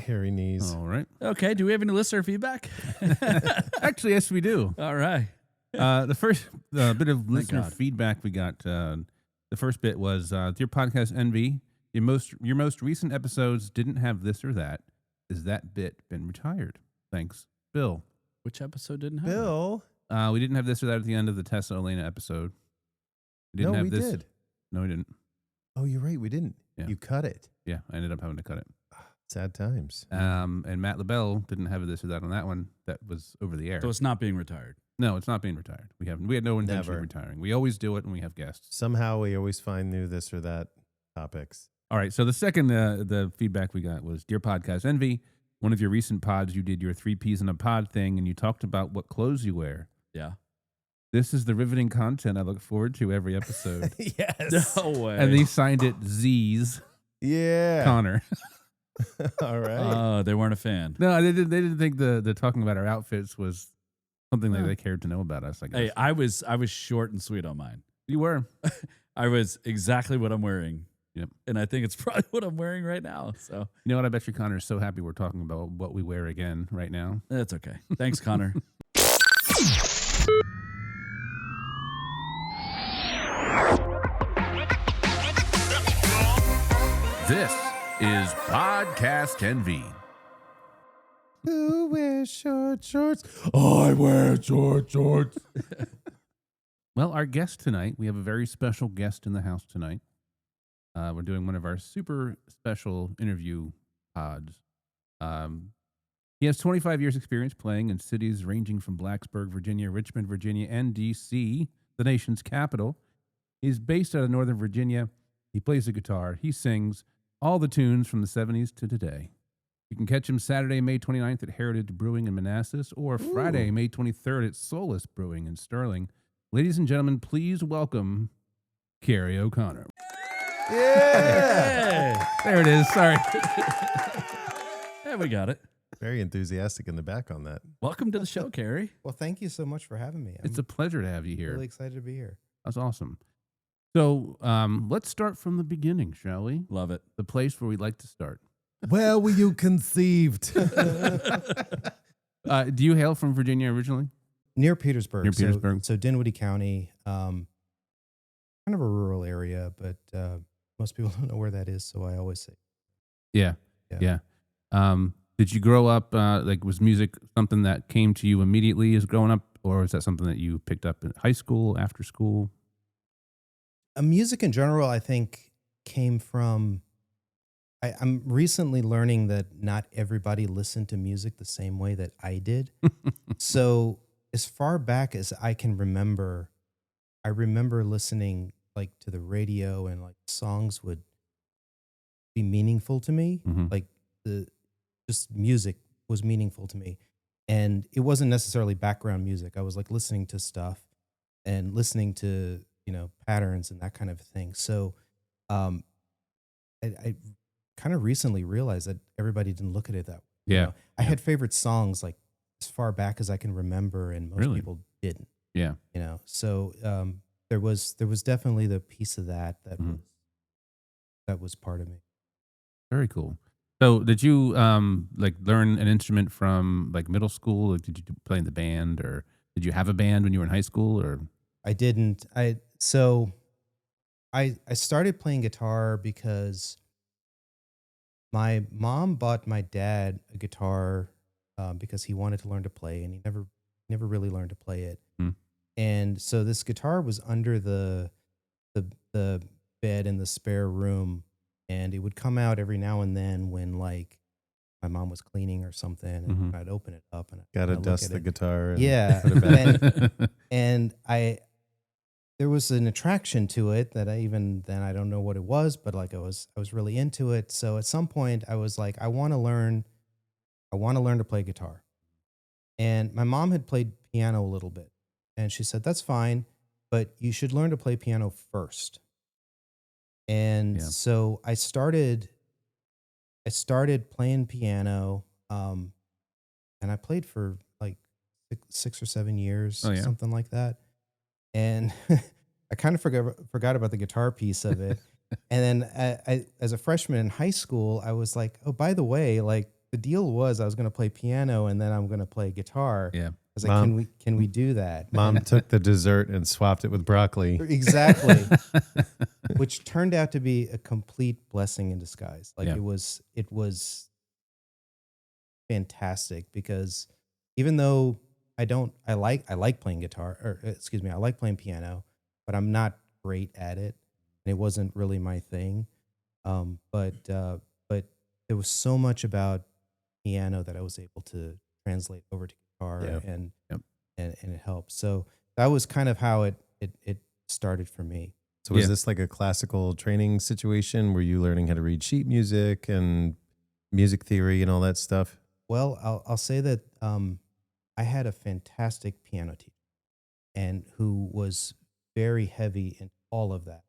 hairy knees. All right. Okay, do we have any listener feedback? Actually, yes, we do. All right. The first bit of listener God. feedback we got, the first bit was, Dear PodcastNV, your most recent episodes didn't have this or that. Is that bit been retired? Thanks, Bill. Which episode didn't have Bill? We didn't have this or that at the end of the Tessa Elena episode. We No, didn't have we this. did. No, we didn't. Oh, you're right. We didn't. Yeah. You cut it. Yeah, I ended up having to cut it. Sad times. And Matt LaBelle didn't have a this or that on that one. That was over the air. So it's not being retired. No, it's not being retired. We had no intention Never. of retiring. We always do it when we have guests. Somehow we always find new this or that topics. All right. So the second the feedback we got was, Dear Podcast Envy, one of your recent pods, you did your 3 Ps in a pod thing, and you talked about what clothes you wear. Yeah. This is the riveting content I look forward to every episode. Yes. No way. And they signed it Z's Yeah. Connor. All right. Oh, they weren't a fan. No, they didn't think the talking about our outfits was something that they cared to know about us, I guess. Hey, I was short and sweet on mine. You were. I was exactly what I'm wearing. Yep. And I think it's probably what I'm wearing right now. So You know what? I bet you Connor is so happy we're talking about what we wear again right now. that's okay. Thanks, Connor. This is Podcast NV. Who wears short shorts? I wear short shorts. Well, our guest tonight, we have a very special guest in the house tonight. We're doing one of our super special interview pods. He has 25 years experience playing in cities ranging from Blacksburg, Virginia, Richmond, Virginia, and D.C., the nation's capital. He's based out of Northern Virginia. He plays the guitar. He sings all the tunes from the 70s to today. You can catch him Saturday, May 29th at Heritage Brewing in Manassas, or Friday, May 23rd at Solace Brewing in Sterling. Ladies and gentlemen, please welcome Kerry O'Connor. Yeah. There it is. Sorry. Yeah, we got it. Very enthusiastic in the back on that. Welcome to the show, Kerry. Well, thank you so much for having me. I'm It's a pleasure to have you here. really excited to be here. That's awesome. So let's start from the beginning, shall we? Love it. The place where we'd like to start. Where were you conceived? Do you hail from Virginia originally? Near Petersburg. Near Petersburg. So Dinwiddie County, kind of a rural area, but most people don't know where that is. So I always say, Yeah. Yeah. Did you grow up, was music something that came to you immediately as growing up, or is that something that you picked up in high school, after school? music in general, I think came from, I'm recently learning that not everybody listened to music the same way that I did. So as far back as I can remember, I remember listening like to the radio, and like songs would be meaningful to me. Mhm. Like just music was meaningful to me. And it wasn't necessarily background music. I was like listening to stuff and listening to, patterns and that kind of thing. So I kind of recently realized that everybody didn't look at it that way. Yeah. I had favorite songs like as far back as I can remember, and most Really? people didn't. Yeah. So there was definitely the piece of that Mhm. that was part of me. Very cool. So did you learn an instrument from like middle school? Or did you play in the band, or did you have a band when you were in high school? Or I didn't. I started playing guitar because my mom bought my dad a guitar because he wanted to learn to play, and he never really learned to play it. Hmm. And so this guitar was under the bed in the spare room, and it would come out every now and then when like my mom was cleaning or something, and Mhm. I'd open it up and I'd Gotta kinda look dust at the it. guitar. And Yeah. put it back. And there was an attraction to it that I don't know what it was, but like I was really into it. So at some point I was like, I want to learn to play guitar. And my mom had played piano a little bit, and she said, that's fine, but you should learn to play piano first. And Yeah. so I started playing piano, and I played for like 6 or 7 years, Oh, yeah? something like that. And I kind of forgot about the guitar piece of it. And then I, as a freshman in high school, I was like, oh, by the way, like the deal was I was going to play piano and then I'm going to play guitar. Yeah. I was like, Mom- can we do that? Mom took the dessert and swapped it with broccoli. Exactly. Which turned out to be a complete blessing in disguise. Like Yeah. it was fantastic because even though I like playing guitar, or excuse me, I like playing piano, but I'm not great at it. And it wasn't really my thing. But there was so much about piano that I was able to translate over to guitar Yeah. and, Yep. and it helped. So that was kind of how it started for me. So was Yeah. this like a classical training situation? Were you learning how to read sheet music and music theory and all that stuff? Well, I'll say that I had a fantastic piano teacher and who was very heavy in all of that.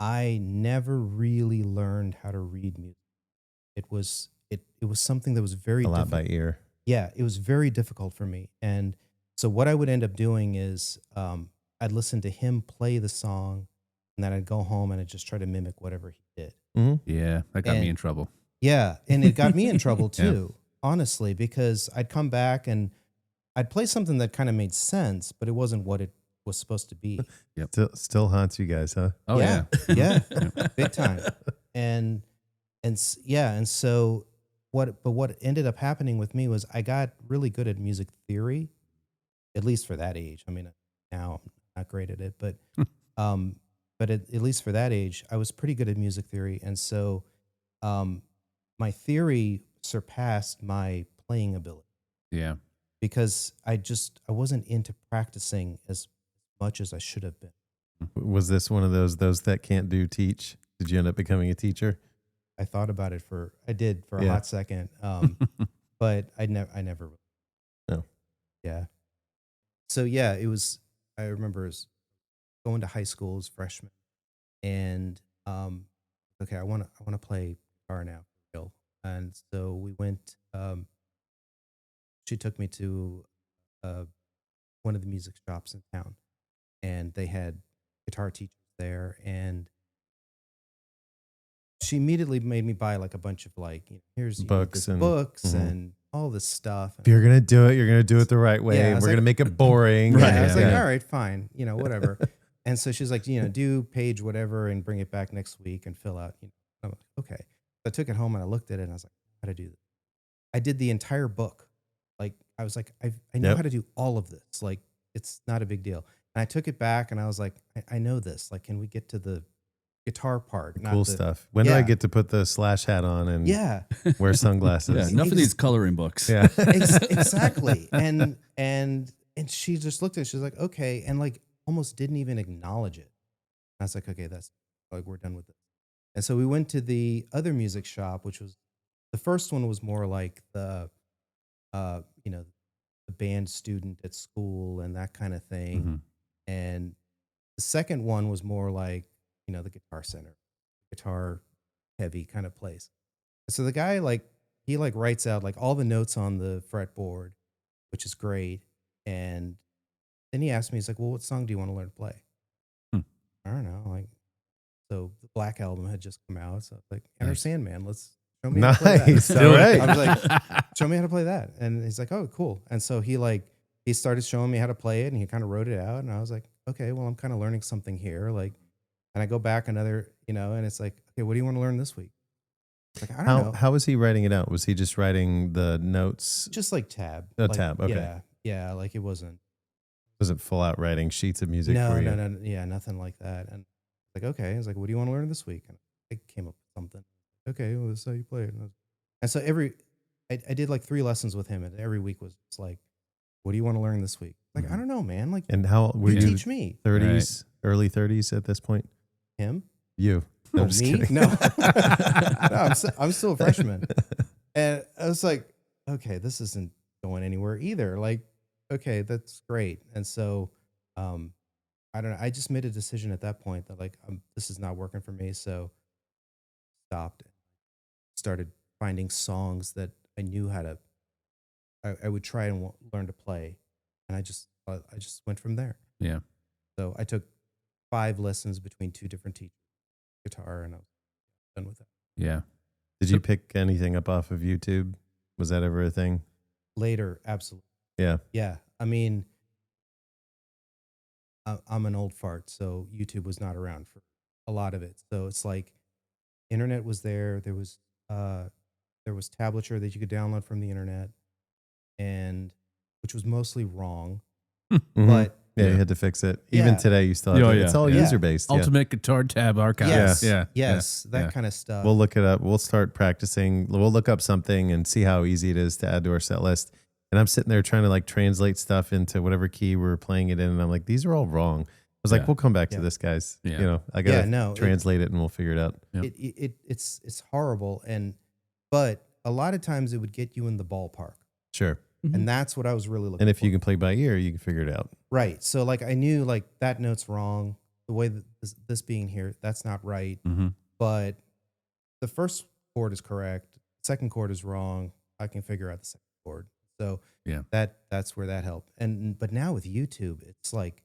I never really learned how to read music. It was something that was very A lot difficult. by ear. Yeah, it was very difficult for me. And so what I would end up doing is I'd listen to him play the song and then I'd go home and I'd just try to mimic whatever he did. Mm-hmm. Yeah. That got me And- in trouble. Yeah, and it got me in trouble Yeah. too, honestly, because I'd come back and I'd play something that kind of made sense, but it wasn't what it was supposed to be. Still haunts you guys, huh? Oh, yeah. Yeah, big time. And so what ended up happening with me was I got really good at music theory, at least for that age. I mean, now I'm not great at it, but at least for that age, I was pretty good at music theory, and so my theory surpassed my playing ability Yeah. because I wasn't into practicing as much as I should have been. Was this one of those that can't do teach? Did you end up becoming a teacher? I thought about it I did for a Yeah. hot second, but I never. No. Yeah. So yeah, I remember going to high school as freshman, and okay, I want to play guitar now for real. And so we went. She took me to one of the music shops in town, and they had guitar teachers there, and she immediately made me buy like a bunch of like, here's Books this and- books Mhm. and all this stuff. If you're gonna do it, you're gonna do it the right way. Yeah, I We're was gonna like- make it boring. Right. Yeah, I was like, yeah. all right, fine, whatever. And so she's like, do page whatever and bring it back next week and fill out. I'm like, okay. So I took it home and I looked at it and I was like, how to do this? I did the entire book. Like I was like, I know Yep. how to do all of this. Like it's not a big deal. And I took it back and I was like, I know this. Like, can we get to the guitar part? Cool stuff. When do I Yeah. get to put the slash hat on and Yeah. wear sunglasses? Yeah, enough of these coloring books. Yeah. Exactly. And she just looked at it. She's like, okay. And like almost didn't even acknowledge it. I was like, okay, that's like, we're done with this. And so we went to the other music shop, which was the first one was more like the band student at school and that kind of thing. Mhm. And the second one was more like, the guitar center, guitar heavy kind of place. So the guy he writes out like all the notes on the fretboard, which is great. And then he asked me, he's like, well, what song do you want to learn to play? Hmm. I don't know. Like, so the Black Album had just come out. So I was like, Enter Nice. Sandman, let's show me how to play that. Nice. All right. I was like, show me how to play that. And he's like, oh, cool. And so he started showing me how to play it and he kind of wrote it out. And I was like, okay, well, I'm kind of learning something here. Like, and I go back another, and it's like, okay, what do you want to learn this week? Like, I don't know. How was he writing it out? Was he just writing the notes? Just like tab. Oh, Like, tab, okay. Yeah. Yeah. Like it wasn't. Was it full out writing sheets of music No, for you? no. Yeah. Nothing like that. And like, okay. I was like, what do you want to learn this week? And I came up with something. Okay. Well, this is how you play it. And so I did like 3 lessons with him. And every week was just like, what do you want to learn this week? Like, I don't know, man. Like, And how were you you? teach me. 30s, early 30s at this point? Him? You. No, Oh, I'm just me? kidding. No. No, I'm still a freshman. And I was like, okay, this isn't going anywhere either. Like, okay, that's great. And so, I don't know. I just made a decision at that point that like, this is not working for me. So stopped, started finding songs that I knew how to, I would try and learn to play. And I just went from there. Yeah. So I took 5 lessons between 2 different teachers, guitar, and I was done with that. Yeah. Did you pick anything up off of YouTube? Was that ever a thing? Later, absolutely. Yeah. Yeah. I mean, I'm an old fart, so YouTube was not around for a lot of it. So it's like internet was there. There was tablature that you could download from the internet, and which was mostly wrong. Mhm. But Yeah, Yeah. you had to fix it. Even Yeah. today, you still have Oh, to. yeah. It's all Yeah. user based. Yeah. Ultimate Guitar Tab Archive. yes, Yeah. yes, Yeah. that Yeah. kind of stuff. We'll look it up. We'll start practicing. We'll look up something and see how easy it is to add to our set list. And I'm sitting there trying to like translate stuff into whatever key we're playing it in. And I'm like, these are all wrong. I was like, Yeah. we'll come back to Yeah. this, guys. Yeah. You know, I got to no, translate it and we'll figure it out. Yep. it's horrible, but a lot of times it would get you in the ballpark, Sure. and that's what I was really looking. And if for. you can play by ear, you can figure it out. Right. So like I knew like that note's wrong. The way that this being here, that's not right. Mm-hmm. But the first chord is correct. Second chord is wrong. I can figure out the second chord. So Yeah. that's where that helped. But now with YouTube, it's like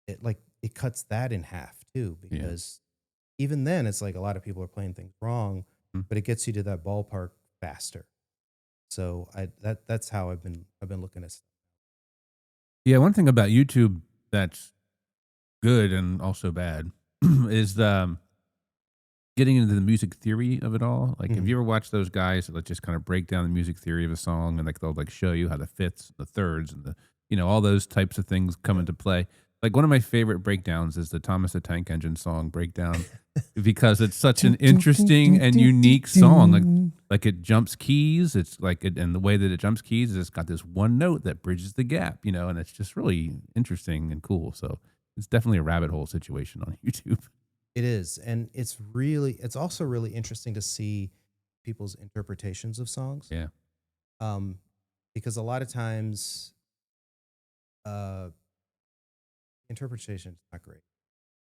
it cuts that in half too, because even then it's like a lot of people are playing things wrong, Mm. but it gets you to that ballpark faster. So that's how I've been looking at stuff. Yeah, one thing about YouTube that's good and also bad is getting into the music theory of it all. Like, have Mhm. you ever watched those guys that just kind of break down the music theory of a song, and like they'll like show you how the fifths, the thirds, and the all those types of things come into play. Like one of my favorite breakdowns is the Thomas the Tank Engine song breakdown because it's such an interesting and unique song. Like it jumps keys. It's like and the way that it jumps keys is it's got this one note that bridges the gap, and it's just really interesting and cool. So it's definitely a rabbit hole situation on YouTube. It is, and it's also really interesting to see people's interpretations of songs. Yeah. Because a lot of times, interpretation is not great,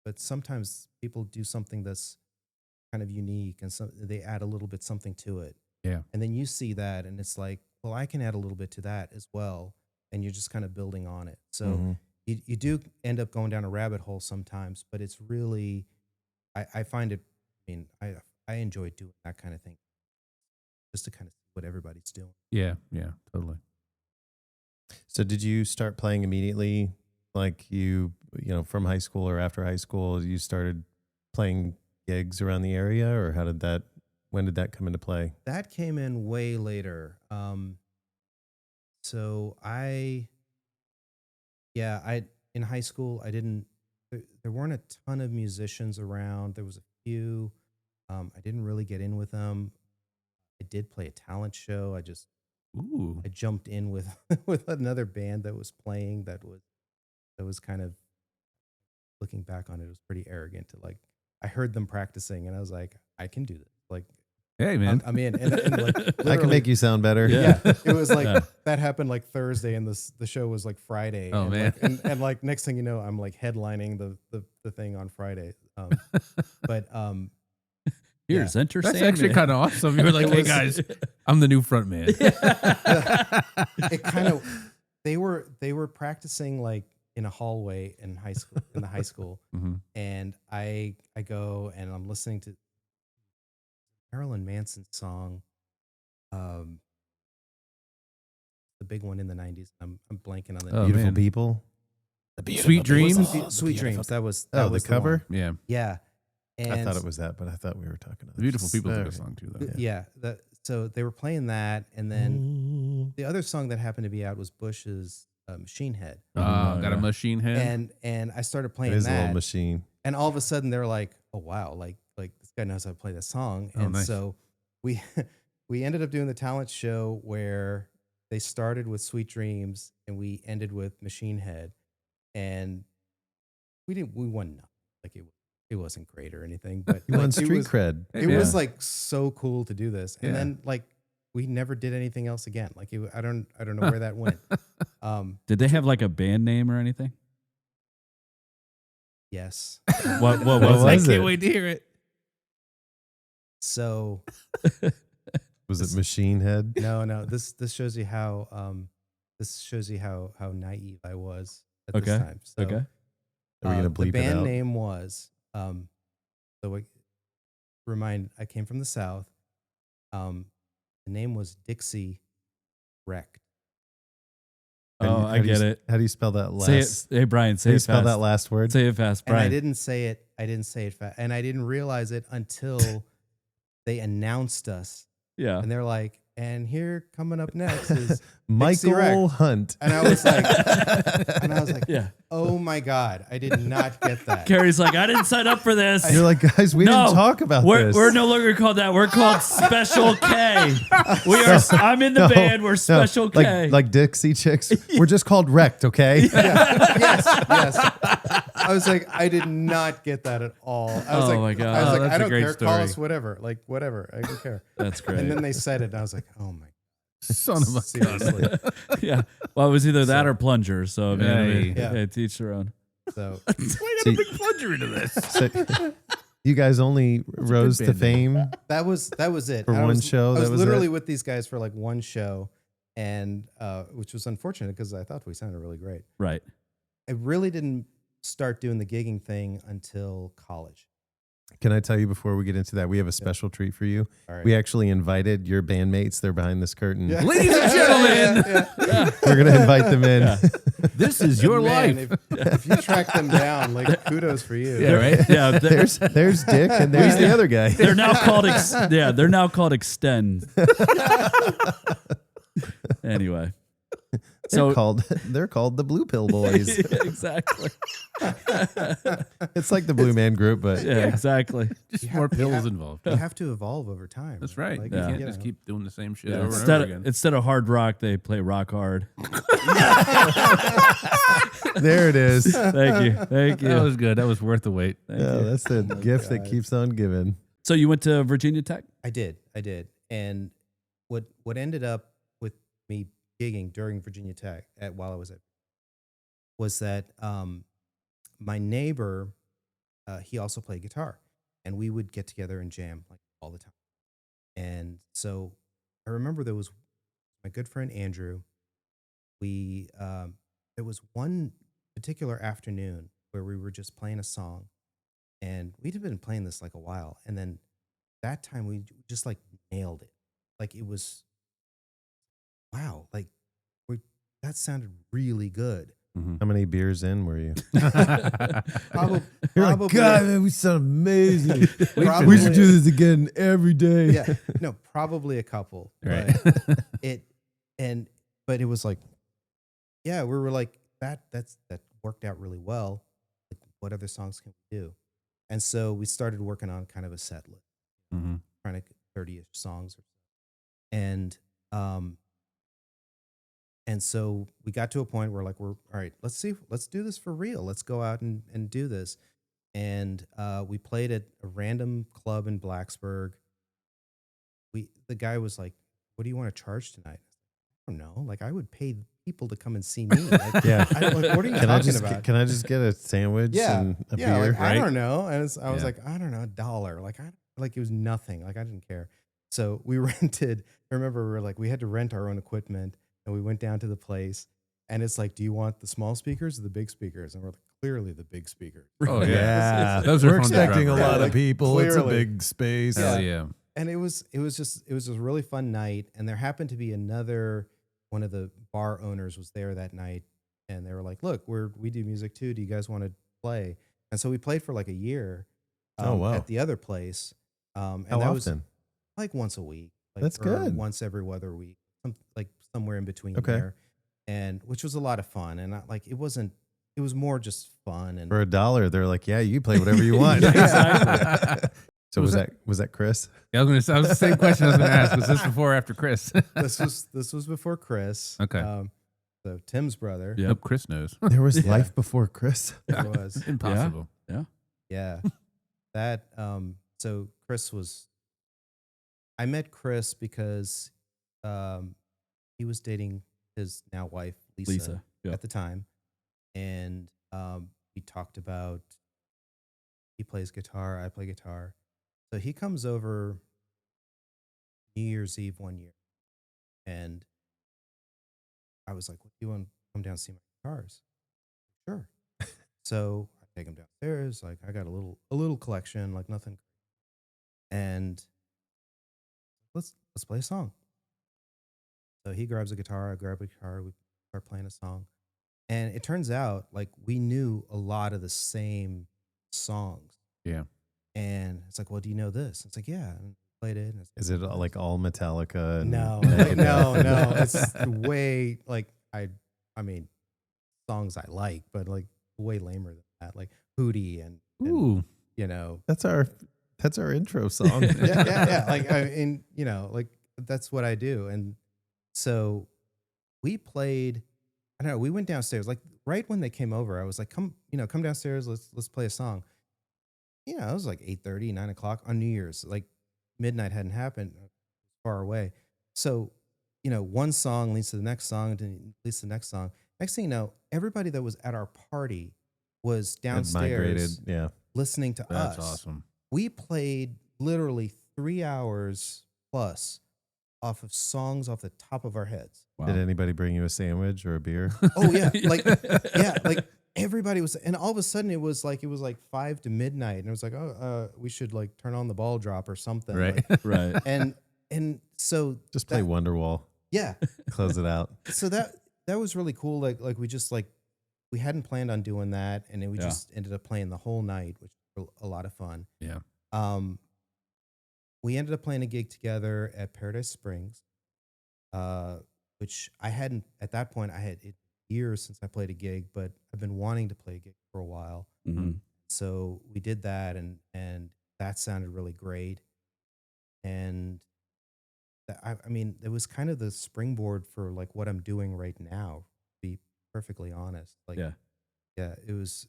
but sometimes people do something that's kind of unique, and so they add a little bit something to it. Yeah. And then you see that, and it's like, well, I can add a little bit to that as well, and you're just kind of building on it. So Mhm. you do end up going down a rabbit hole sometimes, but it's really, I find it. I mean, I enjoy doing that kind of thing, just to kind of see what everybody's doing. Yeah. Yeah. Totally. So did you start playing immediately? Like from high school or after high school, you started playing gigs around the area, or when did that come into play? That came in way later. So I in high school I didn't. There weren't a ton of musicians around. There was a few. I didn't really get in with them. I did play a talent show. Ooh. I jumped in with with another band that was playing. That was kind of, looking back on it, was pretty arrogant. To like, I heard them practicing and I was like, I can do this. Like, Hey, man. I'm in. And like, I can literally- make you sound better. Yeah. Yeah, it was like Yeah. that happened like Thursday, and the show was like Friday. Oh, and man. like, and like next thing you know, I'm like headlining the thing on Friday. But Here's Enter That's Sandman. actually kind of awesome. You were like, It hey, was- guys, I'm the new front man. it kind of they were practicing like in a hallway in the high school, Mm-hmm. and I go and I'm listening to Marilyn Manson's song, the big one in the '90s. I'm blanking on the Oh, name. Beautiful man. people. Sweet Dreams. It wasn't Sweet Dreams. That was The was cover. one. Yeah. Yeah, and I thought it was that, but I thought we were talking about The Beautiful People is a Okay. good song, too, though. yeah. So they were playing that, and then the other song that happened to be out was Bush's Machine Head, Got a Yeah. machine head. and I started It playing is a little that, machine. and all of a sudden they're like, "Oh wow, like this guy knows how to play that song." Oh, And nice. so we we ended up doing the talent show where they started with Sweet Dreams and we ended with Machine Head, and we won nothing. Like it wasn't great or anything, but You won like, street cred. Hey, it man. was like so cool to do this, and Yeah. then like we never did anything else again. Like I don't know where that went. Did they have like a band name or anything? Yes. What What was was it? it? wait to hear it. So Was it Machine Head? no. This shows you how how naive I was at Okay. this time. So, Okay. Are we gonna the bleep it band out? name was I came from the South. Um, the name was Dixie Wrecked. Oh, I get it. How do you spell that Say last? it. Hey, Brian, How say do you it spell fast. that last word? Say it fast, And Brian. I didn't say it fast. And I didn't realize it until they announced us. Yeah. And they're like, and here coming up next is Michael Wrecked. Hunt. And I was like, Yeah. oh my God, I did not get that. Carrie's like, I didn't sign up for this. You're like, guys, we didn't talk about this. We're no longer called that. We're called Special K. We are. I'm in the band. We're Special K. Like Dixie Chicks. We're just called Wrecked, okay? Yes. I was like, I did not get that at all. I was Oh my God. I was like, That's I a don't great care. Call story. us whatever. Like whatever. I don't care. That's great. And then they said it, and I was like, oh my Son of a gun. seriously. Yeah. Well, it was either that or plunger. So, I mean, Hey. yeah, teach their own. So Why got a big plunger into this? So, you guys only rose to band name. fame. that was it. For I one was, show, I was that was literally it? with these guys for like one show, and which was unfortunate because I thought we sounded really great. Right. I really didn't start doing the gigging thing until college. Can I tell you before we get into that, we have a special treat for you. All right. We actually invited your bandmates. They're behind this curtain. Yeah. Ladies and gentlemen, We're going to invite them in. this is your Man, life. if you track them down, like kudos for you. Yeah, right? Yeah. There's Dick and there's the other guy. They're now called. They're now called Extend. Anyway. They're called the Blue Pill Boys. Exactly. It's like the Blue Man Group, but Yeah, exactly. Just more pills involved. You have to evolve over time. That's right. Like, You can't you just know. keep doing the same shit Yeah, over and over again. instead of hard rock, they play rock hard. there it is. Thank you. Thank That you. was good. That was worth the wait. Thank Yeah, you. that's the gift that keeps on giving. So you went to Virginia Tech? I did. And what ended up with me gigging during Virginia Tech while I was at was that my neighbor, he also played guitar, and we would get together and jam like all the time. And so I remember there was my good friend Andrew. We there was one particular afternoon where we were just playing a song, and we'd been playing this like a while, and then that time we just like nailed it. Like it was, wow, like that sounded really good. How many beers in were you? Probably, You're like, God, man, we sound amazing. Probably- We should do this again every day. yeah, no, probably a couple. Right. But it was like, yeah, we were like that worked out really well. Like, what other songs can we do? And so we started working on kind of a set list, trying to 30-ish songs, and so we got to a point where like we're all right. Let's do this for real. Let's go out and do this. And we played at a random club in Blacksburg. The guy was like, "What do you want to charge tonight?" I don't know. Like I would pay people to come and see me. Like, Yeah. like, what are you talking about? Can I just get a sandwich and a beer? Like, I don't know. And I was Yeah. like, I don't know, $1. Like it was nothing. Like I didn't care. So we rented. I remember we were like, we had to rent our own equipment, and we went down to the place. And it's like, do you want the small speakers or the big speakers? And we're like, clearly the big speaker. Oh, Yeah. Those are We're fun to expecting a drive lot around. of Like, people. It's a clearly. big space. Hell yeah. And it was just a really fun night. And there happened to be one of the bar owners was there that night, and they were like, "Look, we do music too. Do you guys want to play?" And so we played for like a year. Oh, wow. At the other place. And How that was often? like once a week. Like, That's or good. Once every other week, somewhere in between Okay. there, and which was a lot of fun. And it was more just fun. And For $1, they're like, yeah, you can play whatever you want. Exactly. So was that Chris? Yeah, that was the same question I was going to ask. Was this before or after Chris? this was before Chris. Okay. So Tim's brother. Yeah. Nope, Chris knows. There was life before Chris. It was. Impossible. Yeah. That so Chris was I met Chris because he was dating his now wife Lisa, Yeah. at the time. And we talked about he plays guitar, I play guitar. So he comes over New Year's Eve one year, and I was like, "What, do you want to come down and see my guitars?" Sure. So I take him downstairs. Like I got a little collection, like nothing. And let's play a song. So he grabs a guitar, I grab a guitar, we start playing a song. And it turns out like we knew a lot of the same songs. Yeah. And it's like, well, do you know this? It's like, yeah. And played it. And Is it like all Metallica? And no, Megadeth? no. It's way like I mean, songs I like, but like way lamer than that. Like Hootie and Ooh. you know, That's our intro song. yeah. Like like that's what I do. And so we played. I don't know. We went downstairs. Like right when they came over, I was like, come downstairs. Let's play a song. Yeah, it was like 8:30, 9 o'clock on New Year's. Like midnight hadn't happened, far away. So, one song leads to the next song, and leads to the next song. Next thing you know, everybody that was at our party was Had migrated. downstairs Yeah. listening to us. That's awesome. We played literally 3 hours plus off of songs off the top of our heads. Wow. Did anybody bring you a sandwich or a beer? Oh yeah, like everybody was, and all of a sudden it was like 5 to midnight, and it was like, we should like turn on the ball drop or something, Right. like, Right. and so Just play Wonderwall. yeah, Close it out. so that was really cool. Like we just like we hadn't planned on doing that, and then we Yeah. just ended up playing the whole night, which was a lot of fun. Yeah. We ended up playing a gig together at Paradise Springs, which I hadn't at that point. I had years since I played a gig, but I've been wanting to play a gig for a while. Mm-hmm. So we did that, and that sounded really great. And I mean, it was kind of the springboard for like what I'm doing right now. To be perfectly honest, like Yeah. it was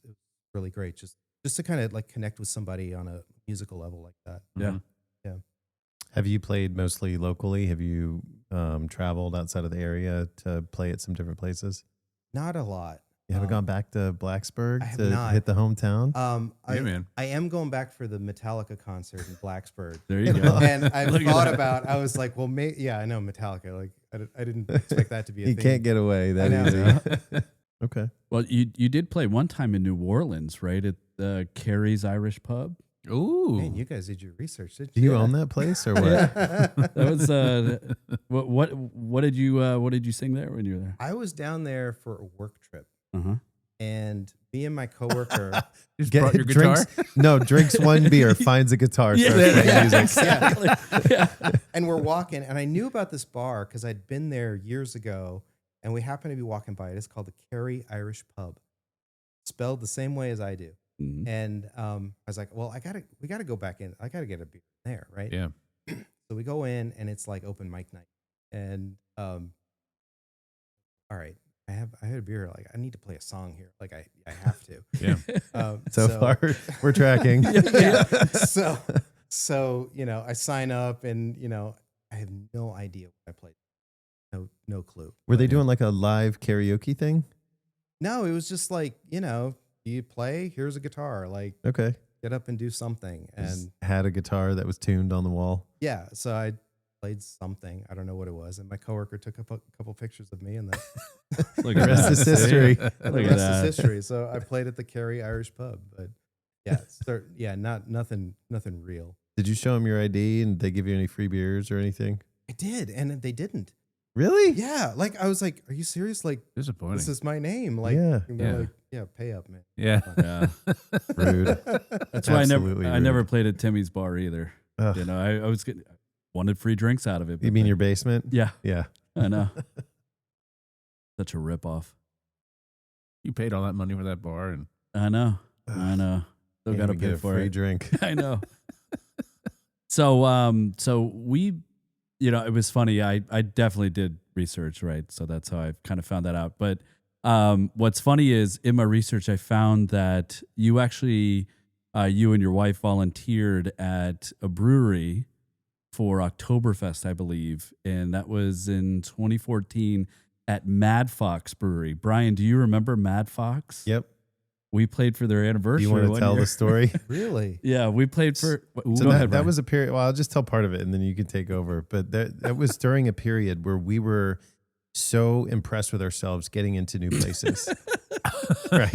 really great. Just to kind of like connect with somebody on a musical level like that. Yeah. Have you played mostly locally? Have you traveled outside of the area to play at some different places? Not a lot. You haven't gone back to Blacksburg I have to not. hit the hometown? Yeah, man. I am going back for the Metallica concert in Blacksburg. There you go. And I've Look at thought that. about, I was like, well, I know Metallica. Like, I didn't expect that to be a You thing. can't get away that I easy. Okay. Well, you did play one time in New Orleans, right? At Kerry's Irish Pub. Ooh. Man, you guys did your research, didn't Do you? you own that place or what? That was what did you sing there when you were there? I was down there for a work trip, Uh-huh. and me and my coworker. You just brought your guitar. Drinks one beer, finds a guitar, starts playing music. Yeah. And we're walking, and I knew about this bar because I'd been there years ago, and we happened to be walking by it. It's called the Kerry Irish Pub, spelled the same way as I do. Mhm. And I was like, well, we gotta go back in. I gotta get a beer there, right? Yeah. So we go in, and it's like open mic night, and all right, I had a beer. Like I need to play a song here. Like I have to. Yeah. So far, we're tracking. Yeah. So I sign up, and I have no idea what I played. No clue. Were they doing like a live karaoke thing? No, it was just like, you play, here's a guitar, like Okay. get up and do something. Just And had a guitar that was tuned on the wall. yeah, so I played something. I don't know what it was. And my coworker took a couple pictures of me, and the Look The at rest that. is history. Look at rest that. is history. So I played at the Kerry Irish Pub. But yeah, nothing real. Did you show them your ID and they give you any free beers or anything? I did, and they didn't. Really? Yeah, like I was like, are you serious? Like Disappointing. this is my name. Like, Yeah. and they're Yeah. like, yeah, pay up, man. Yeah. Yeah. Rude. That's why Absolutely I rude. never played at Timmy's bar either. Ugh. I was getting wanted free drinks out of it. You but mean they- your basement? Yeah, Yeah. I know. Such a ripoff. You paid all that money for that bar, and I know. Ugh. I know. Still Can't got to even pay get a for free it. drink. I know. So we, it was funny. I definitely did research, right? So that's how I kind of found that out. But what's funny is in my research, I found that you actually, you and your wife volunteered at a brewery for Oktoberfest, I believe. And that was in 2014 at Mad Fox Brewery. Brian, do you remember Mad Fox? Yep. We played for their Do anniversary. you want to one tell year. the story? Really? Yeah, we played for. Ooh, So go ahead, that Brian. was a period. Well, I'll just tell part of it and then you can take over. But that was during a period where we were so impressed with ourselves getting into new places. Right?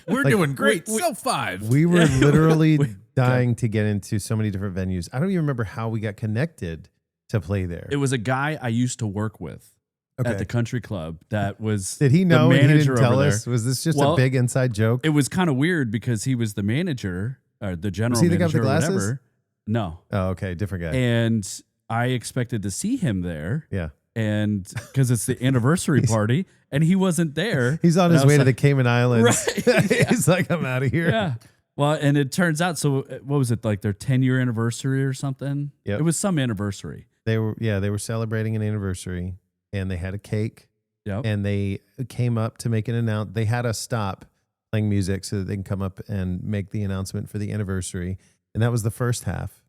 we're Like, doing great. Sell 5. We were literally We- dying to get into so many different venues. I don't even remember how we got connected to play there? It was a guy I used to work with at the country club that was Did he know the and he manager didn't tell over us? there. Was this just Well, a big inside joke? It was kind of weird because he was the manager or the general Was he the guy with manager the or glasses? whatever. No. Oh, okay. Different guy. And I expected to see him there. Yeah. And because it's the anniversary party and he wasn't there. He's on And his I was way to like, the Cayman Islands. Right. He's like, I'm out of here. Yeah. Well, and it turns out, so what was it, like their 10-year anniversary or something? Yep. It was some anniversary. They were celebrating an anniversary and they had a cake. Yep. And they came up to make an announcement. They had us stop playing music so that they can come up and make the announcement for the anniversary. And that was the first half,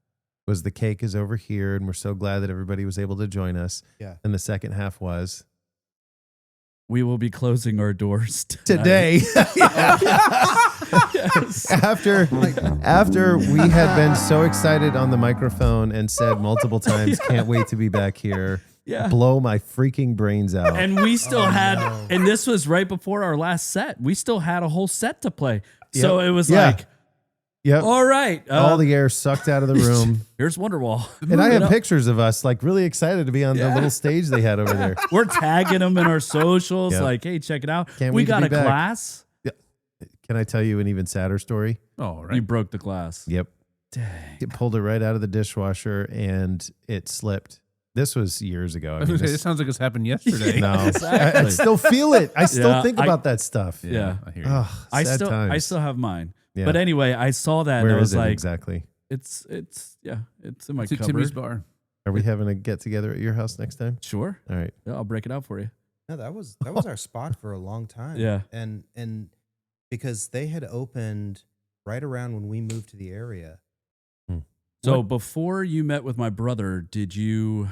was the cake is over here, and we're so glad that everybody was able to join us. Yeah. And the second half was We will be closing our doors today. Yes. After we had been so excited on the microphone and said multiple times, can't wait to be back here. Yeah. Blow my freaking brains out. And we still and this was right before our last set. We still had a whole set to play. So Yep. it was Yeah. like, Yep. all right. All the air sucked out of the room. Here's Wonderwall. And I have You know, pictures of us like really excited to be on the Yeah. little stage they had over there. We're tagging them in our socials. Yep. Like, hey, check it out. Can't We wait to got be a back. glass. Can I tell you an even sadder story? Oh, right. You broke the glass. Yep. Dang. It pulled it right out of the dishwasher and it slipped. This was years ago. I was gonna say, this sounds like it's happened yesterday. no, Exactly. I still feel it. I still Yeah, think about that stuff. Yeah. I hear you. Ugh, I sad still times. have mine. Yeah. But anyway, I saw that and Where I is was it like, exactly? it's in my To cupboard. Timmy's bar. Are we having a get together at your house next time? Sure. All right. Yeah, I'll break it out for you. No, that was our spot for a long time. Yeah. And because they had opened right around when we moved to the area. So before you met with my brother, did you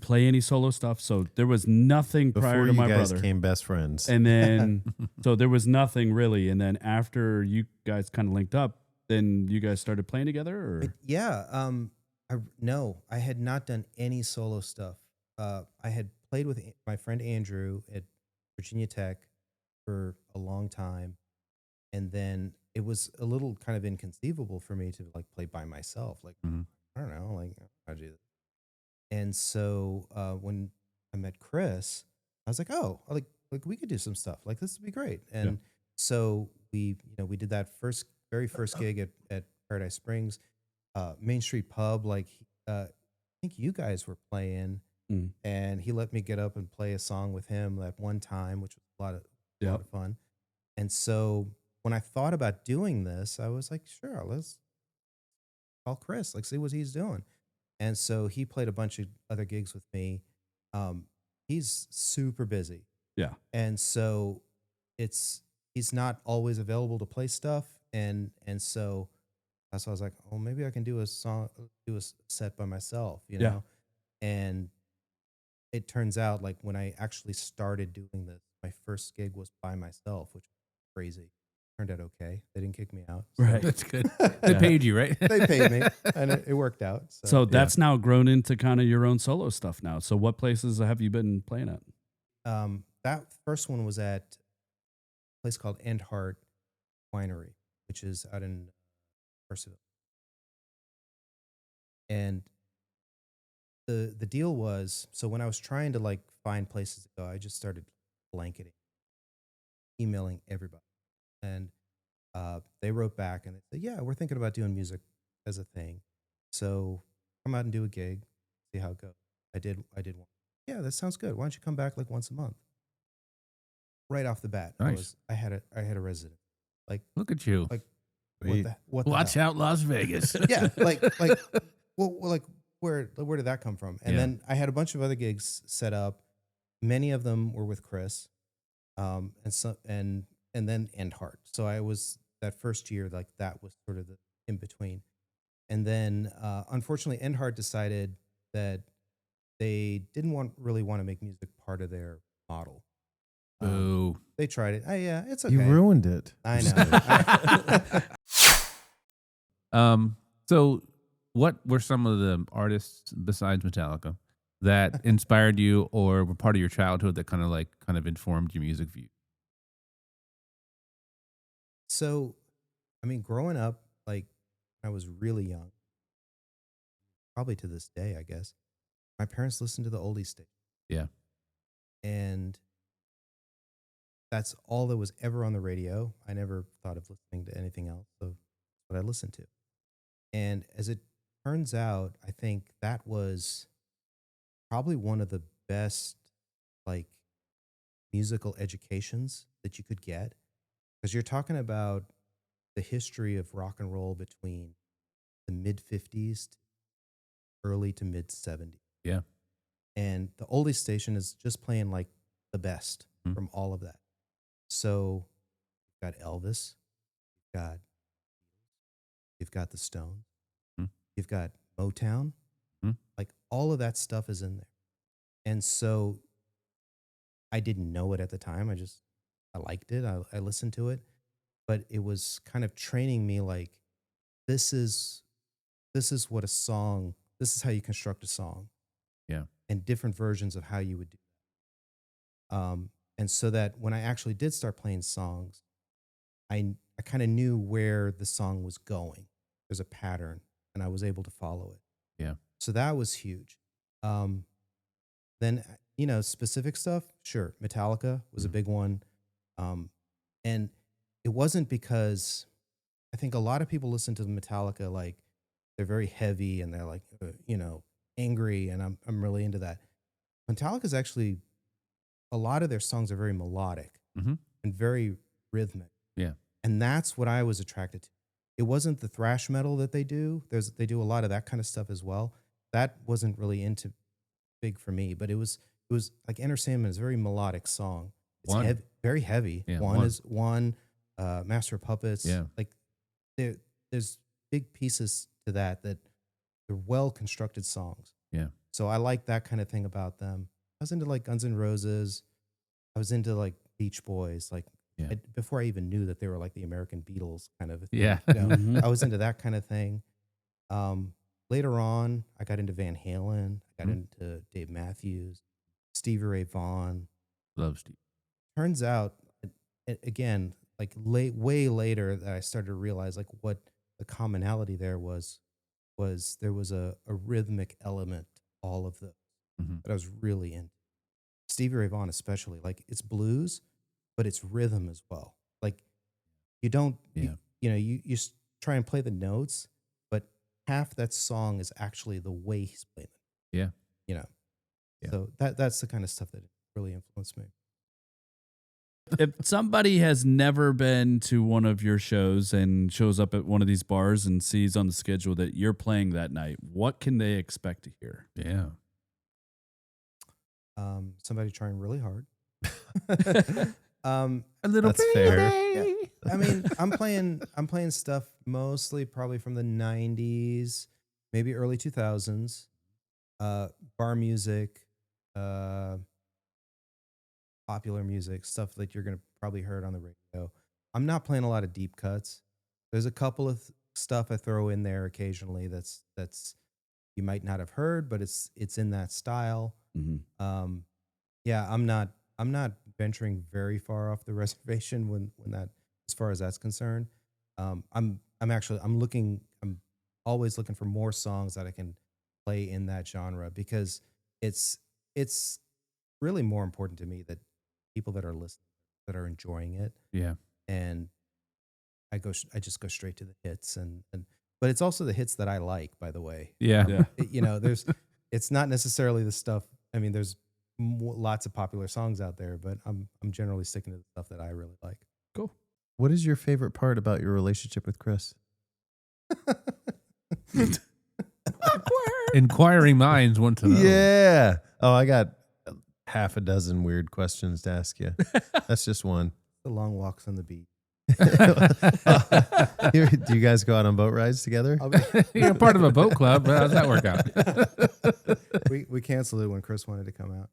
play any solo stuff? So there was nothing Before prior to you my guys brother. became best friends. And then so there was nothing really. And then after you guys kind of linked up, then you guys started playing together or I had not done any solo stuff. I had played with my friend Andrew at Virginia Tech for a long time. And then it was a little kind of inconceivable for me to like play by myself. Like, Mhm. I don't know, like how to do this. And so when I met Chris, I was like, oh, like we could do some stuff. Like this would be great. And so we did that very first gig at Paradise Springs, Main Street Pub. Like I think you guys were playing, and he let me get up and play a song with him that one time, which was a lot of fun. And so when I thought about doing this, I was like, sure, let's call Chris, like see what he's doing. And so he played a bunch of other gigs with me. He's super busy. Yeah. And so he's not always available to play stuff. And so that's why I was like, oh, maybe I can do a set by myself, you know? And it turns out like when I actually started doing this, my first gig was by myself, which was crazy. Turned out okay. They didn't kick me out. So right. That's good. They paid you, right? they paid me, and it worked out. So that's now grown into kind of your own solo stuff now. So what places have you been playing at? That first one was at a place called End Heart Winery, which is out in Percival. And the deal was, so when I was trying to like find places to go, I just started blanketing, emailing everybody. And they wrote back and they said, yeah, we're thinking about doing music as a thing. So come out and do a gig, see how it goes. I did one. Yeah, that sounds good. Why don't you come back like once a month? Right off the bat, Nice. I had a resident. Like, Look at you. like Wait. what the Watch hell? out, Las Vegas. Yeah, like well, like where did that come from? And then I had a bunch of other gigs set up. Many of them were with Chris, and then End Heart. So I was that first year, like that was sort of the in between. And then unfortunately, End Heart decided that they didn't really want to make music part of their model. Boo. They tried it. Yeah, it's okay. You ruined it. I know. So what were some of the artists besides Metallica that inspired you or were part of your childhood that kind of informed your music view? So, I mean, growing up, like I was really young, probably to this day, I guess. my parents listened to the oldies station. Yeah. And that's all that was ever on the radio. I never thought of listening to anything else. So that's what I listened to. And as it turns out, I think that was probably one of the best like musical educations that you could get, because you're talking about the history of rock and roll between the mid 50s to early to mid 70s. Yeah. And the oldies station is just playing like the best from all of that. So you've got Elvis, you've got the Stones, you've got Motown, like all of that stuff is in there. And so I didn't know it at the time. I liked it. I listened to it, but it was kind of training me like, this is what a song, this is how you construct a song. Yeah. And different versions of how you would do that. And so that when I actually did start playing songs, I kind of knew where the song was going. There's a pattern, and I was able to follow it. Yeah. So that was huge. Then, specific stuff, sure. Metallica was a big one. And it wasn't because I think a lot of people listen to Metallica like they're very heavy and they're like, angry, and I'm really into that. Metallica's actually, a lot of their songs are very melodic and very rhythmic. Yeah. And that's what I was attracted to. It wasn't the thrash metal that they do. They do a lot of that kind of stuff as well. That wasn't really big for me, but it was like Enter Sandman is a very melodic song. It's very heavy. Yeah, One, Master of Puppets. Yeah. Like there's big pieces to that they're well constructed songs. Yeah. So I like that kind of thing about them. I was into like Guns N' Roses. I was into like Beach Boys. Like before I even knew that they were like the American Beatles kind of a thing. Yeah. I was into that kind of thing. Later on, I got into Van Halen. I got into Dave Matthews, Stevie Ray Vaughan. Love Steve. Turns out, again, like way later, that I started to realize like what the commonality there was there was a rhythmic element to all of those that I was really into. Stevie Ray Vaughan especially, like it's blues, but it's rhythm as well. Like you don't, you try and play the notes, but half that song is actually the way he's playing it. Yeah. Yeah. So that's the kind of stuff that really influenced me. If somebody has never been to one of your shows and shows up at one of these bars and sees on the schedule that you're playing that night, what can they expect to hear? Yeah. Somebody trying really hard. A little That's fair. Yeah. I mean, I'm playing stuff mostly probably from the 90s, maybe early 2000s. Bar music, popular music, stuff that you're going to probably heard on the radio. I'm not playing a lot of deep cuts. There's a couple of stuff I throw in there occasionally that's you might not have heard, but it's in that style. Yeah, I'm not venturing very far off the reservation when that, as far as that's concerned. I'm always looking for more songs that I can play in that genre, because it's really more important to me that people that are listening, that are enjoying it. Yeah. And I just go straight to the hits, but it's also the hits that I like, by the way. Yeah. It's not necessarily the stuff. I mean, there's lots of popular songs out there, but I'm generally sticking to the stuff that I really like. Cool. What is your favorite part about your relationship with Chris? Inquiring minds want to know. Yeah. Oh, I got half a dozen weird questions to ask you. That's just one. The long walks on the beach. Do you guys go out on boat rides together? You're part of a boat club. How does that work out? We canceled it when Chris wanted to come out.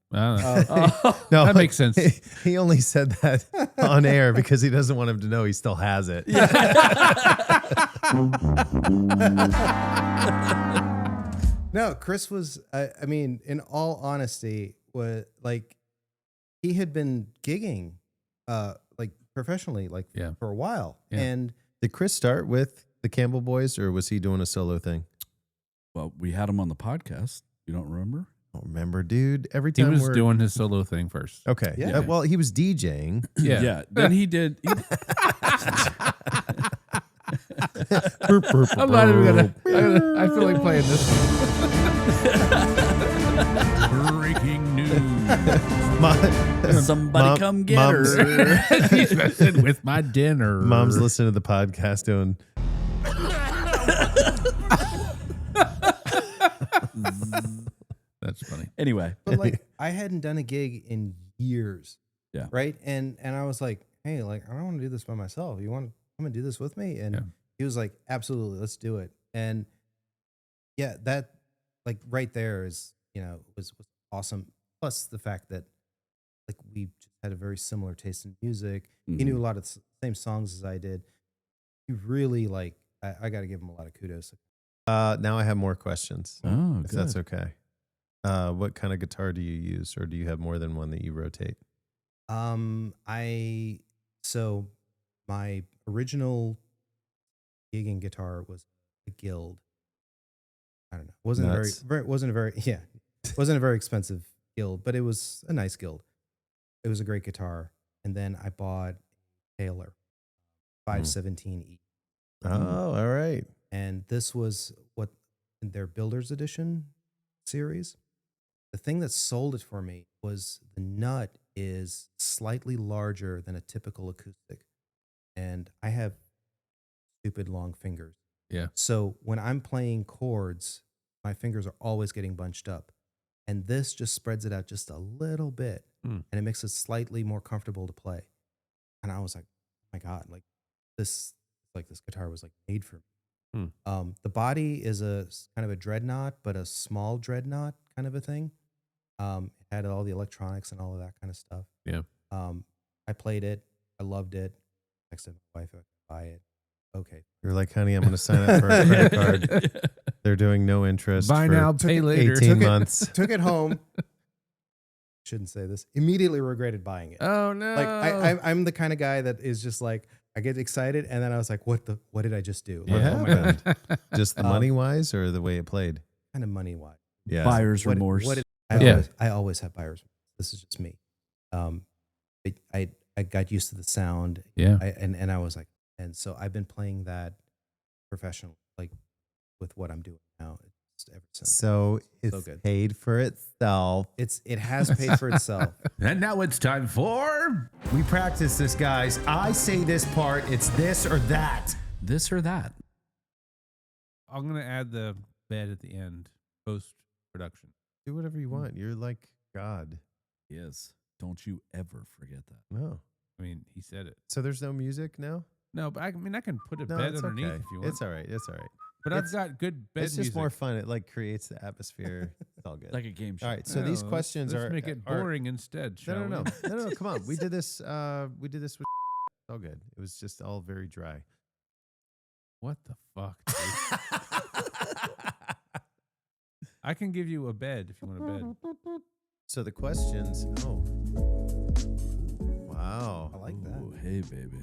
No, that makes sense. He only said that on air because he doesn't want him to know he still has it. No, Chris was, I mean, in all honesty, he had been gigging, professionally, for a while. Yeah. And Did Chris start with the Campbell Boys, or was he doing a solo thing? Well, we had him on the podcast. You don't remember? don't remember, dude. Every He time was we're doing his solo thing first. okay. Yeah. Well, he was DJing. Yeah. Then he did. I'm not even gonna. I feel like playing this. Breaking news. Somebody come get her. He's messing with my dinner. Mom's listening to the podcast doing. That's funny. Anyway, But like I hadn't done a gig in years. Yeah. Right. And I was like, hey, like I don't want to do this by myself. You want to come and do this with me? And Yeah. he was like, absolutely, let's do it. And yeah, that like right there is, was awesome. Plus the fact that like we just had a very similar taste in music. He knew a lot of the same songs as I did. He really like, I got to give him a lot of kudos. Now I have more questions. oh, If good. that's okay. What kind of guitar do you use, or do you have more than one that you rotate? So my original gigging guitar was a Guild. I don't know. Wasn't Nuts. wasn't a very expensive Guild, but it was a nice Guild. It was a great guitar. And then I bought Taylor 517E. Oh, all right. And this was what in their Builder's Edition series. The thing that sold it for me was the nut is slightly larger than a typical acoustic. And I have stupid long fingers. Yeah. So when I'm playing chords, my fingers are always getting bunched up. And this just spreads it out just a little bit. And it makes it slightly more comfortable to play. And I was like, oh my God, like this guitar was like made for me. The body is a kind of a dreadnought, but a small dreadnought kind of a thing. It had all the electronics and all of that kind of stuff. Yeah. I played it. I loved it. Texted my wife if I could buy it. Okay. You're like, honey, I'm going to sign up for a credit card. They're doing no interest. Buy for now, pay later. 18 months. Took it home. Shouldn't say this. Immediately regretted buying it. Oh no! Like I'm the kind of guy that is just like I get excited and then I was like, what did I just do? What Like, oh my God. happened? Just the money wise, or the way it played? Kind of money wise. Yeah. Buyer's What- remorse. what did- Yeah. I always have buyer's remorse. This is just me. I got used to the sound. Yeah. And I was like, and so I've been playing that professionally, like with what I'm doing now. It's ever since. So it's good. paid for itself. It has paid for itself. And now it's time for. We practice this, guys. I say this part, it's this or that. This or that. I'm gonna add the bed at the end, post production. Do whatever you want. You're like God. Yes. Don't you ever forget that. No. I mean, he said it. So there's no music now? No, but I mean, I can put a No, bed it's underneath okay. if you want. It's all right. It's all right. But it's- I've got good bed It's just music. more fun. It like creates the atmosphere. It's all good. Like a game show. All right. So these No, questions let's are make it are- boring instead. Shall No. we? No. Come on. We did this. We did this with. All good. It was just all very dry. What the fuck? Dude? I can give you a bed if you want a bed. So the questions. Oh. Wow. I like that. Ooh, hey, baby.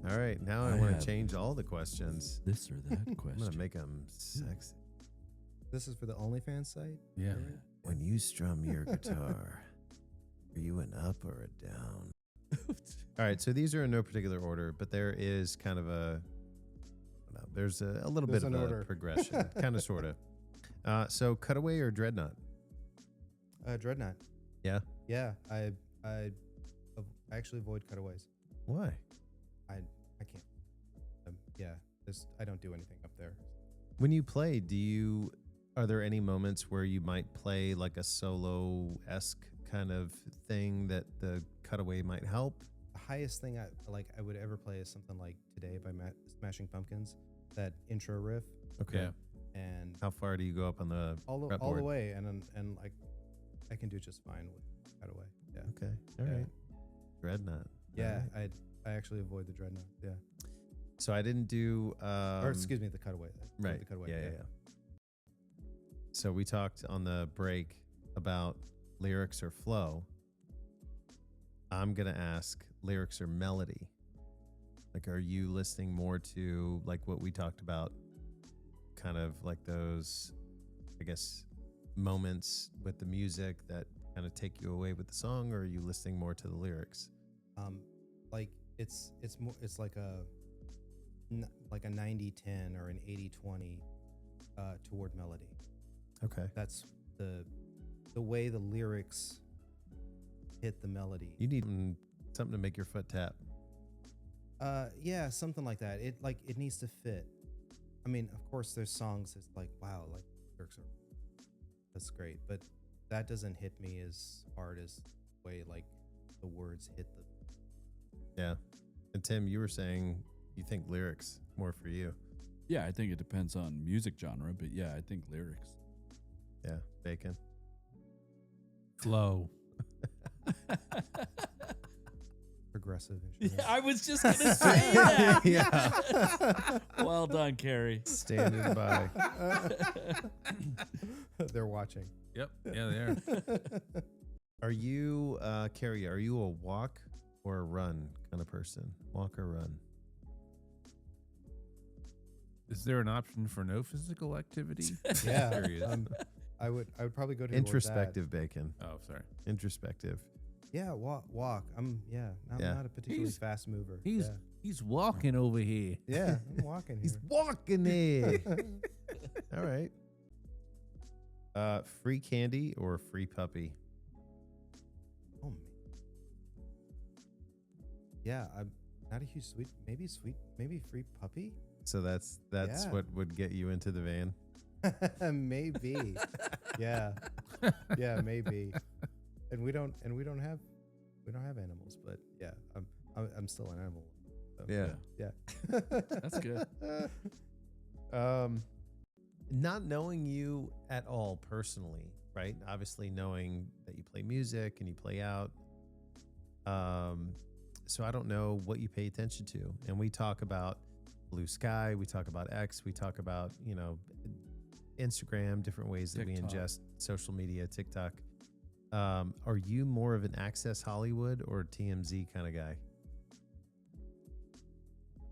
All right. Now I I want have- to change all the questions. This or that I'm question. gonna make them sexy. This is for the OnlyFans site. Yeah. When you strum your guitar, are you an up or a down? All right, so these are in no particular order, but there is kind of there's a little There's bit of an a order. progression, kind of, sort of. So cutaway or dreadnought? Dreadnought. Yeah. Yeah. I actually avoid cutaways. Why? I can't. Yeah. I don't do anything up there. When you play, are there any moments where you might play like a solo-esque kind of thing that the cutaway might help? The highest thing I would ever play is something like Today by Smashing Pumpkins, that intro riff, Okay. Yeah. and How far do you go up on the all the fretboard? way, and like I can do just fine with cutaway. Yeah. Okay. All Yeah. right. Dreadnought. Yeah. All right. I actually avoid the dreadnought. Yeah. So I didn't do. Or excuse me, the cutaway. Right. The cutaway. Yeah. So we talked on the break about lyrics or flow. I'm going to ask lyrics or melody. Like, are you listening more to like what we talked about? Kind of like those, I guess, moments with the music that kind of take you away with the song, or are you listening more to the lyrics? Like it's more, it's like a 90-10 or an 80-20 toward melody. Okay. That's the way the lyrics hit the melody. You need something to make your foot tap. Yeah, something like that. It needs to fit. I mean, of course there's songs that's like, wow, like lyrics are, that's great, but that doesn't hit me as hard as the way like the words hit the. Yeah. And Tim, you were saying you think lyrics more for you. Yeah, I think it depends on music genre, but yeah, I think lyrics. Yeah. Bacon. Flow. Progressive instruments. Yeah, I was just gonna say that. Yeah. Well done, Kerry. Standing by. They're watching. Yep. Yeah, they are. Are you, Kerry, are you a walk or a run kind of person? Walk or run? Is there an option for no physical activity? Yeah. Curious. I would probably go to Introspective, Bacon. Oh, sorry. Introspective. Yeah, walk. I'm not a particularly fast mover. He's walking over here. Yeah, I'm walking here. He's walking there. All right. Free candy or free puppy? Oh man. Yeah, I'm not a huge maybe free puppy. So that's Yeah. what would get you into the van. Maybe. Yeah. Yeah, maybe. And we don't have animals, but yeah, I'm still an animal. So, yeah. That's good. Not knowing you at all personally, right? Obviously knowing that you play music and you play out. So I don't know what you pay attention to. And we talk about Blue Sky, we talk about X, we talk about, Instagram, different ways that TikTok. we ingest social media, TikTok. Are you more of an Access Hollywood or TMZ kind of guy?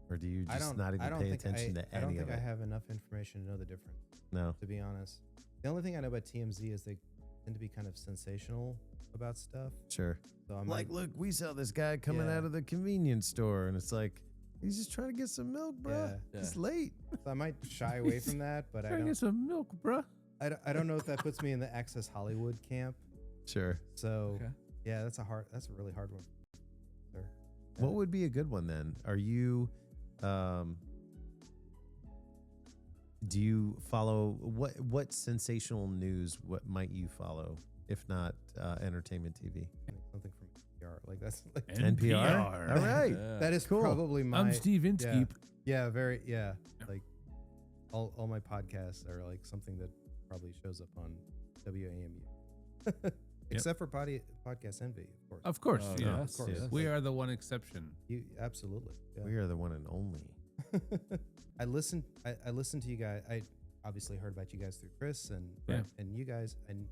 Or do you just not even pay attention to any of it? I don't think I have enough information to know the difference. No. To be honest, the only thing I know about TMZ is they tend to be kind of sensational about stuff. Sure. So I'm Like, look, we saw this guy coming out of the convenience store, and it's like, he's just trying to get some milk, bro. Yeah. It's late. so I might shy away from that, but I Trying to get don't. some milk, bruh. I don't know if that puts me in the Access Hollywood camp. Sure. So Okay. yeah, that's a really hard one. Sure. What would be a good one then? Are you, do you follow what sensational news? What might you follow if not entertainment TV? Something from NPR, like that's like NPR. All right. Yeah. that is Cool. probably my. I'm Steve Inskeep. Yeah, very. Yeah, like all my podcasts are like something that probably shows up on WAMU, except for PodcastNV, of course. Of course. Oh, Yeah. yes, of course. yes. We are the one exception. You absolutely. Yeah. We are the one and only. I listened to you guys. I obviously heard about you guys through Chris and you guys, and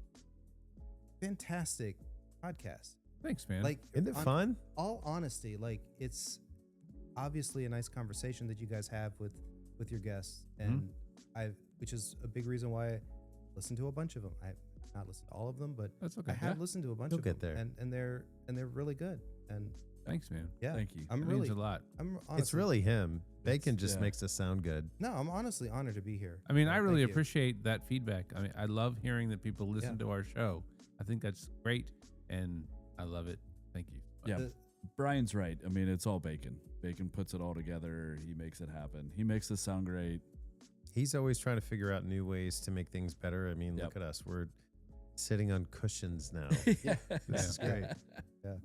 fantastic podcast. Thanks, man. Like, Isn't it fun? All honesty, like it's obviously a nice conversation that you guys have with your guests, and which is a big reason why I listened to a bunch of them. I have not listened to all of them, but That's okay. I have Yeah. listened to a bunch You'll of get them, there. and they're really good. And Thanks, man. yeah, Thank you. I'm It really means a lot. I'm honestly, It's really him. Bacon just yeah. makes us sound good. no, I'm honestly honored to be here. I mean, I Thank really you. appreciate that feedback. I mean, I love hearing that people listen Yeah. to our show. I think that's great, and I love it. Thank you. Yeah. The- Brian's right. I mean, it's all Bacon. Bacon puts it all together. He makes it happen. He makes us sound great. He's always trying to figure out new ways to make things better. I mean, look at us. We're sitting on cushions now. Yeah. This is great. Yeah.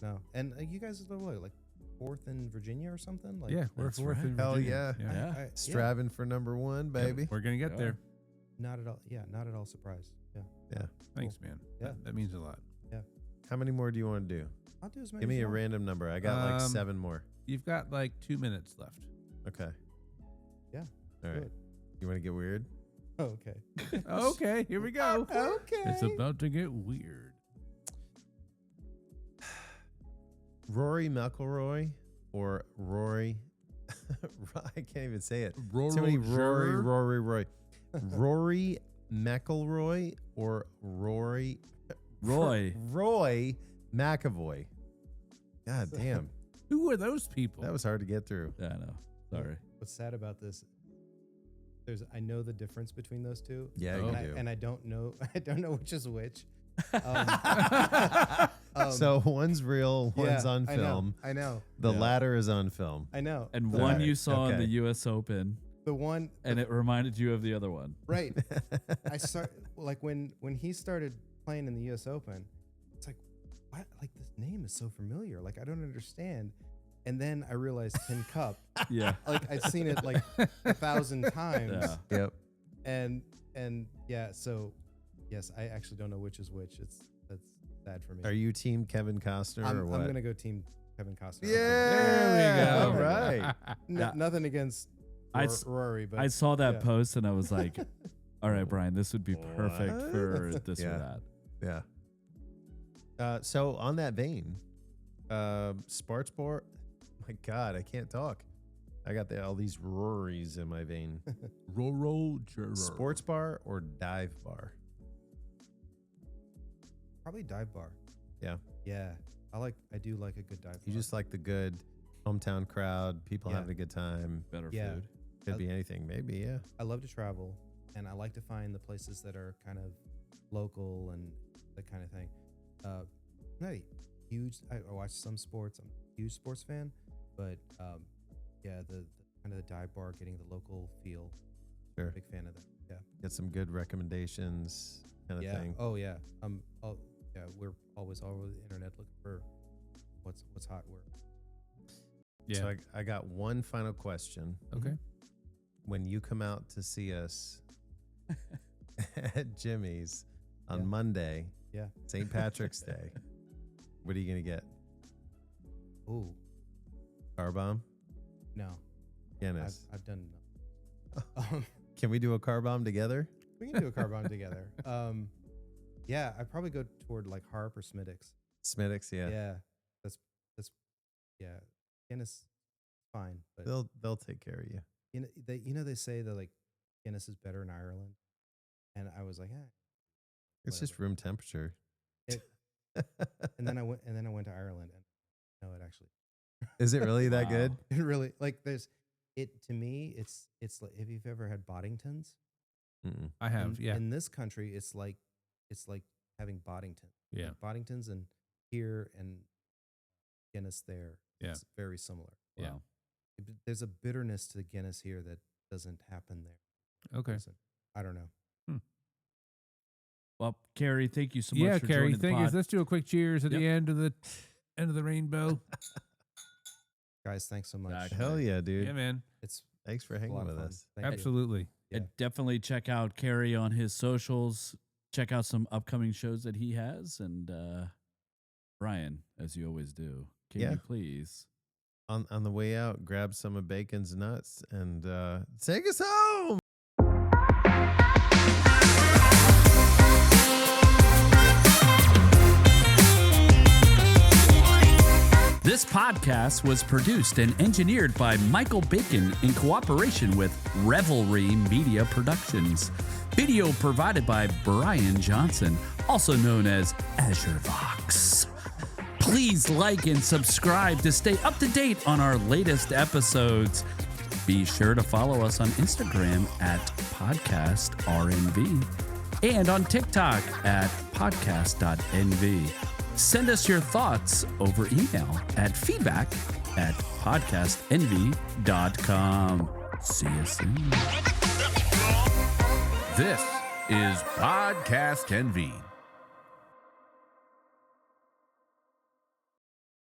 No, and you guys are what, like 4th in Virginia or something? Like, Yeah, we're that's fourth right. in Hell Virginia. yeah. Yeah. Striving for number one, baby. We're gonna get Yeah. there. Not at all. Yeah, not at all surprised. Yeah. Yeah. Thanks, man. Yeah. That means a lot. How many more do you want to do? I'll do as many. Give me as a you want. random number. I got like 7 more. You've got like 2 minutes left. Okay. Yeah. All right. Good. You want to get weird? Oh, okay. Okay, here we go. Okay. It's about to get weird. Rory McIlroy or Rory? I can't even say it. Rory Too many Rory. Rory McElroy or Roy McAvoy. God damn. Who are those people? That was hard to get through. Yeah, I know. Sorry. What's sad about this? I know the difference between those two. Yeah, and you I, do. and I don't know which is which. So one's real, one's on I film. know. The latter is on film. I know. And The one Right. you saw in Okay. the U.S. Open, the one, and it reminded you of the other one. right. I start like when he started playing in the U.S. Open. It's like, what? Like this name is so familiar. Like I don't understand. And then I realized Tin Cup. Yeah. Like I'd seen it like 1,000 times. Yeah. Yep. And yeah. So yes, I actually don't know which is which. That's sad for me. Are you team Kevin Costner or what? I'm gonna go team Kevin Costner. Yeah. There we go. All right. Yeah. Nothing against Rory, but I saw that yeah. post and I was like, all right, Brian, this would be perfect What? for this Yeah. or that. Yeah. So on that vein, sports bar. My God, I can't talk. I got all these Rorys in my vein. Sports bar or dive bar? probably dive bar. Yeah. Yeah, I do like a good dive bar. You just like the good hometown crowd, people Yeah. having a good time. Better Yeah. food. Could be anything, maybe. Yeah. I love to travel, and I like to find the places that are kind of local and that kind of thing. Not a huge. I watch some sports. I'm a huge sports fan, but yeah, the kind of the dive bar, getting the local feel. Sure. Big fan of that. Yeah. Get some good recommendations, kind of Yeah. thing. Oh yeah. Yeah. We're always all over the internet looking for what's hot. Yeah. So I got one final question. Okay. When you come out to see us at Jimmy's on Yeah. Monday, Yeah. St. Patrick's Day, what are you going to get? Ooh. Car bomb? No. Guinness. I've done enough. Can we do a car bomb together? We can do a car bomb together. Yeah, I probably go toward like Harp or Smittix. Smittix, yeah. Yeah, that's yeah. Guinness, fine, but They'll take care of you. they say that like Guinness is better in Ireland, and I was like, It's just whatever. room temperature. And then I went to Ireland, and no, it actually Is it really that Wow. good? it really like there's it to me. It's like if you've ever had Boddingtons. Mm-mm. I have. Yeah. In this country, it's like having Boddington. Yeah. Like Boddingtons and here and Guinness there. Yeah. It's very similar. Yeah. Wow. There's a bitterness to the Guinness here that doesn't happen there. Okay. I don't know. Well, Kerry, thank you so much Yeah, for Kerry. joining the Thank you. pod. Let's do a quick cheers at Yep. the end of the rainbow. Guys, thanks so much. Exactly. Hell yeah, dude. Yeah, man. It's Thanks for a hanging lot of with fun. us. Thank you. Absolutely. Yeah. And definitely check out Kerry on his socials. Check out some upcoming shows that he has. And Brian, as you always do, can Yeah. you please? On the way out, grab some of Bacon's nuts and take us home. This podcast was produced and engineered by Michael Bacon in cooperation with Revelry Media Productions. Video provided by Brian Johnson, also known as Azure Vox. Please like and subscribe to stay up to date on our latest episodes. Be sure to follow us on Instagram at PodcastRNV and on TikTok at podcast.nv. Send us your thoughts over email at feedback@podcastnv.com. See you soon. This is Podcast NV.